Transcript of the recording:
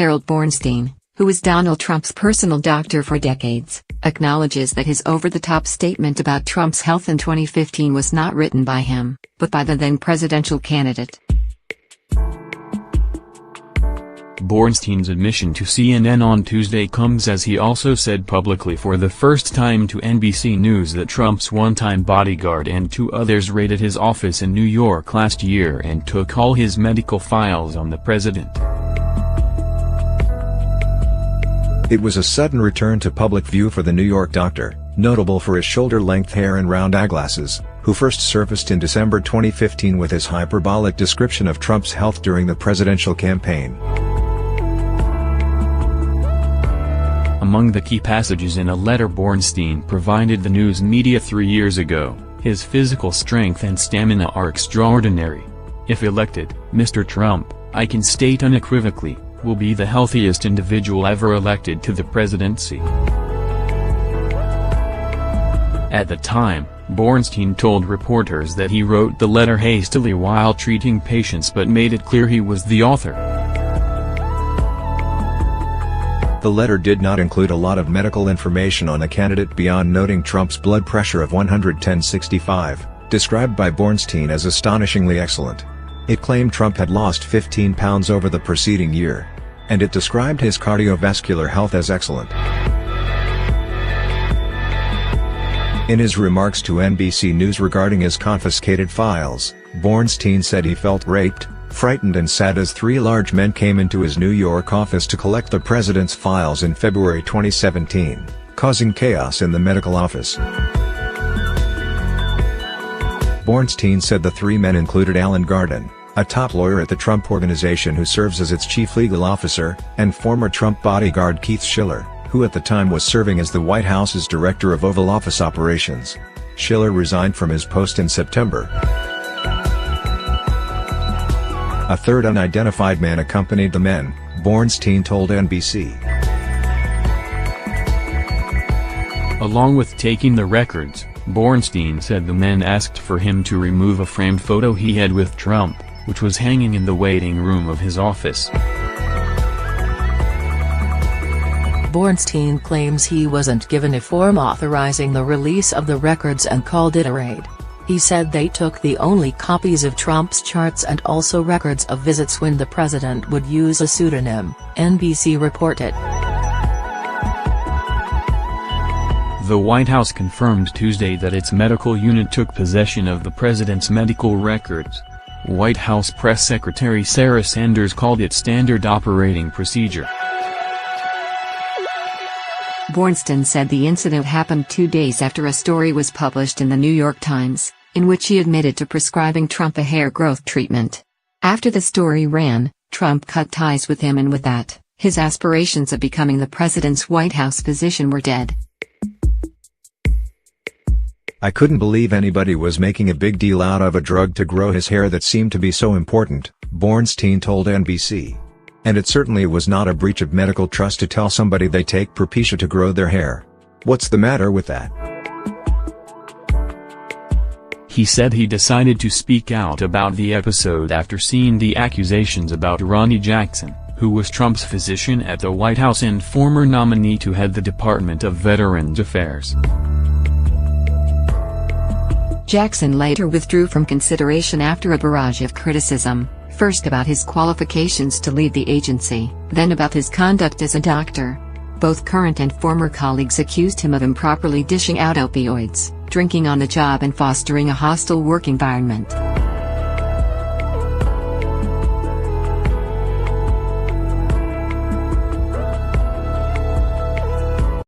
Harold Bornstein, who was Donald Trump's personal doctor for decades, acknowledges that his over-the-top statement about Trump's health in 2015 was not written by him, but by the then presidential candidate. Bornstein's admission to CNN on Tuesday comes as he also said publicly for the first time to NBC News that Trump's one-time bodyguard and 2 others raided his office in New York last year and took all his medical files on the president. It was a sudden return to public view for the New York doctor, notable for his shoulder-length hair and round eyeglasses, who first surfaced in December 2015 with his hyperbolic description of Trump's health during the presidential campaign. Among the key passages in a letter Bornstein provided the news media 3 years ago, his physical strength and stamina are extraordinary. If elected, Mr. Trump, I can state unequivocally, will be the healthiest individual ever elected to the presidency. At the time, Bornstein told reporters that he wrote the letter hastily while treating patients but made it clear he was the author. The letter did not include a lot of medical information on the candidate beyond noting Trump's blood pressure of 110/65, described by Bornstein as astonishingly excellent. It claimed Trump had lost 15 pounds over the preceding year. And it described his cardiovascular health as excellent. In his remarks to NBC News regarding his confiscated files, Bornstein said he felt raped, frightened and sad as 3 large men came into his New York office to collect the president's files in February 2017, causing chaos in the medical office. Bornstein said the 3 men included Alan Garden, a top lawyer at the Trump Organization who serves as its chief legal officer, and former Trump bodyguard Keith Schiller, who at the time was serving as the White House's director of Oval Office operations. Schiller resigned from his post in September. A third unidentified man accompanied the men, Bornstein told NBC. Along with taking the records, Bornstein said the men asked for him to remove a framed photo he had with Trump, which was hanging in the waiting room of his office. Bornstein claims he wasn't given a form authorizing the release of the records and called it a raid. He said they took the only copies of Trump's charts and also records of visits when the president would use a pseudonym, NBC reported. The White House confirmed Tuesday that its medical unit took possession of the president's medical records. White House Press Secretary Sarah Sanders called it standard operating procedure. Bornstein said the incident happened 2 days after a story was published in the New York Times, in which he admitted to prescribing Trump a hair growth treatment. After the story ran, Trump cut ties with him, and with that, his aspirations of becoming the president's White House physician were dead. I couldn't believe anybody was making a big deal out of a drug to grow his hair that seemed to be so important, Bornstein told NBC. And it certainly was not a breach of medical trust to tell somebody they take Propecia to grow their hair. What's the matter with that? He said he decided to speak out about the episode after seeing the accusations about Ronny Jackson, who was Trump's physician at the White House and former nominee to head the Department of Veterans Affairs. Jackson later withdrew from consideration after a barrage of criticism, first about his qualifications to lead the agency, then about his conduct as a doctor. Both current and former colleagues accused him of improperly dishing out opioids, drinking on the job and fostering a hostile work environment.